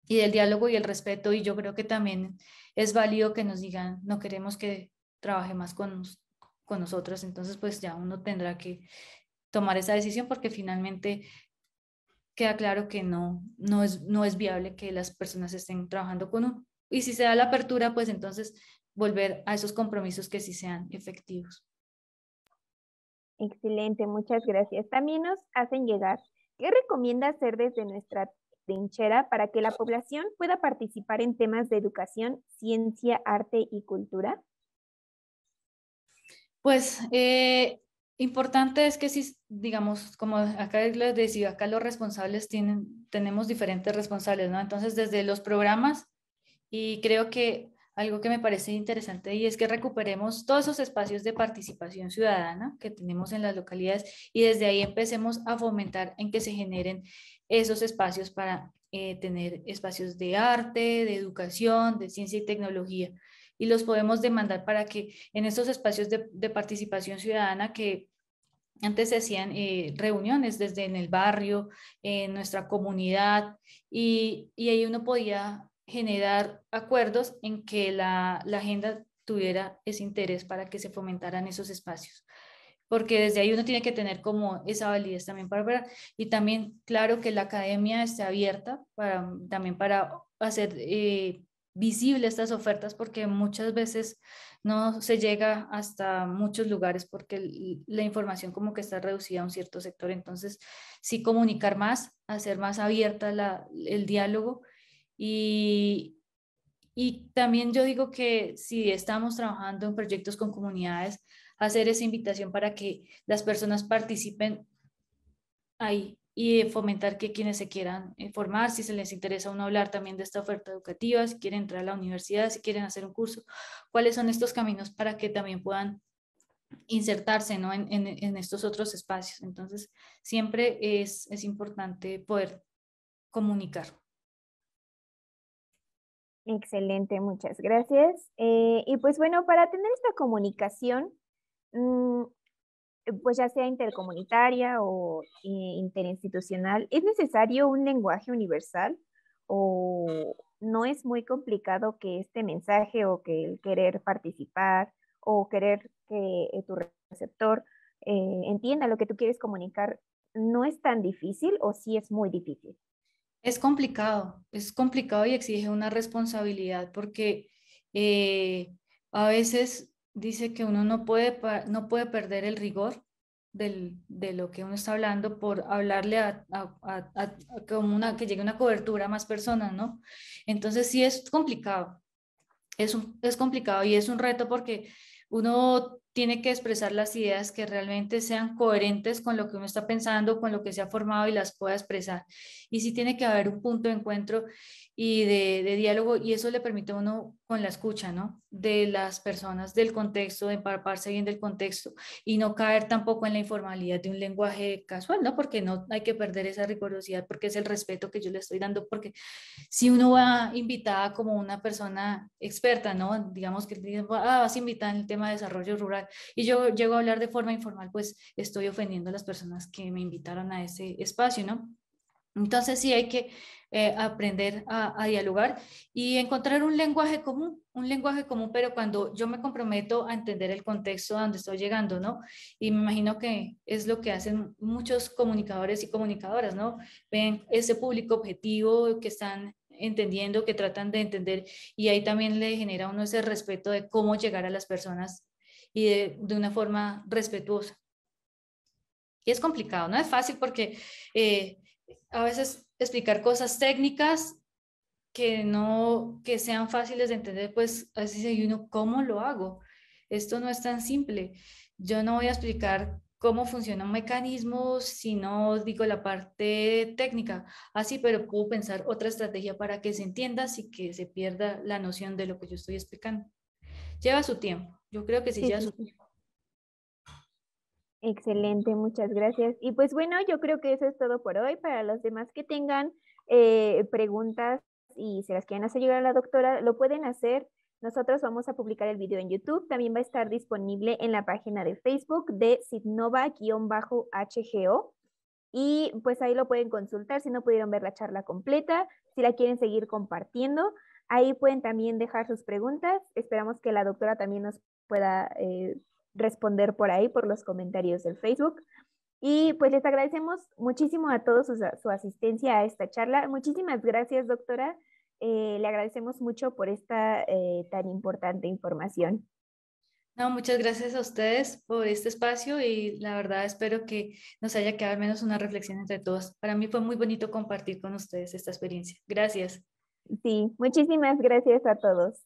y del diálogo y el respeto. Y yo creo que también es válido que nos digan, no queremos que trabaje más con nosotros. Entonces, pues ya uno tendrá que tomar esa decisión porque finalmente queda claro que no es viable que las personas estén trabajando con uno. Y si se da la apertura, pues entonces volver a esos compromisos que sí sean efectivos. Excelente, muchas gracias. También nos hacen llegar, ¿qué recomienda hacer desde nuestra trinchera para que la población pueda participar en temas de educación, ciencia, arte y cultura? Pues importante es que si, digamos, como acá les decía, acá los responsables tenemos diferentes responsables, ¿no? Entonces, desde los programas, y creo que algo que me parece interesante y es que recuperemos todos esos espacios de participación ciudadana que tenemos en las localidades y desde ahí empecemos a fomentar en que se generen esos espacios para tener espacios de arte, de educación, de ciencia y tecnología. Y los podemos demandar para que en estos espacios de participación ciudadana que antes se hacían reuniones desde en el barrio, en nuestra comunidad, y ahí uno podía generar acuerdos en que la agenda tuviera ese interés para que se fomentaran esos espacios. Porque desde ahí uno tiene que tener como esa validez también para operar. Y también, claro, que la academia esté abierta también para hacer visible estas ofertas, porque muchas veces no se llega hasta muchos lugares porque la información como que está reducida a un cierto sector. Entonces, sí comunicar más, hacer más abierta el diálogo y, y también yo digo que si estamos trabajando en proyectos con comunidades, hacer esa invitación para que las personas participen ahí y fomentar que quienes se quieran formar, si se les interesa a uno hablar también de esta oferta educativa, si quieren entrar a la universidad, si quieren hacer un curso, cuáles son estos caminos para que también puedan insertarse, ¿no? en estos otros espacios. Entonces, siempre es importante poder comunicar. Excelente, muchas gracias. Y pues bueno, para tener esta comunicación, mm, pues ya sea intercomunitaria o interinstitucional, ¿es necesario un lenguaje universal o no es muy complicado que este mensaje o que el querer participar o querer que tu receptor entienda lo que tú quieres comunicar no es tan difícil o sí es muy difícil? Es complicado y exige una responsabilidad porque eh, a veces dice que uno no puede perder el rigor de lo que uno está hablando por hablarle como que llegue una cobertura a más personas, ¿no? Entonces sí es complicado, es complicado y es un reto porque uno tiene que expresar las ideas que realmente sean coherentes con lo que uno está pensando, con lo que se ha formado y las pueda expresar. Y sí tiene que haber un punto de encuentro y de diálogo y eso le permite a uno con la escucha, ¿no? De las personas, del contexto, de empaparse bien del contexto y no caer tampoco en la informalidad de un lenguaje casual, ¿no? Porque no hay que perder esa rigurosidad porque es el respeto que yo le estoy dando, porque si uno va invitada como una persona experta, ¿no? Digamos que vas invitada en el tema de desarrollo rural y yo llego a hablar de forma informal, pues estoy ofendiendo a las personas que me invitaron a ese espacio, ¿no? Entonces sí hay que aprender a dialogar y encontrar un lenguaje común, pero cuando yo me comprometo a entender el contexto a donde estoy llegando, ¿no? Y me imagino que es lo que hacen muchos comunicadores y comunicadoras, ¿no? Ven ese público objetivo que están entendiendo, que tratan de entender, y ahí también le genera a uno ese respeto de cómo llegar a las personas y de una forma respetuosa. Y es complicado, no es fácil porque a veces explicar cosas técnicas que no, que sean fáciles de entender, pues así dice uno, ¿cómo lo hago? Esto no es tan simple. Yo no voy a explicar cómo funciona un mecanismo si no digo la parte técnica. Así, pero puedo pensar otra estrategia para que se entienda sin que se pierda la noción de lo que yo estoy explicando. Lleva su tiempo. Yo creo que sí Sí, lleva sí, su sí. tiempo. Excelente, muchas gracias. Y pues bueno, yo creo que eso es todo por hoy. Para los demás que tengan preguntas y se las quieren hacer llegar a la doctora, lo pueden hacer. Nosotros vamos a publicar el video en YouTube. También va a estar disponible en la página de Facebook de Sidnova-HGO. Y pues ahí lo pueden consultar si no pudieron ver la charla completa, si la quieren seguir compartiendo. Ahí pueden también dejar sus preguntas. Esperamos que la doctora también nos pueda responder por ahí, por los comentarios del Facebook. Y pues les agradecemos muchísimo a todos su asistencia a esta charla. Muchísimas gracias, doctora. Le agradecemos mucho por esta tan importante información. No, muchas gracias a ustedes por este espacio y la verdad espero que nos haya quedado al menos una reflexión entre todos. Para mí fue muy bonito compartir con ustedes esta experiencia. Gracias. Sí, muchísimas gracias a todos.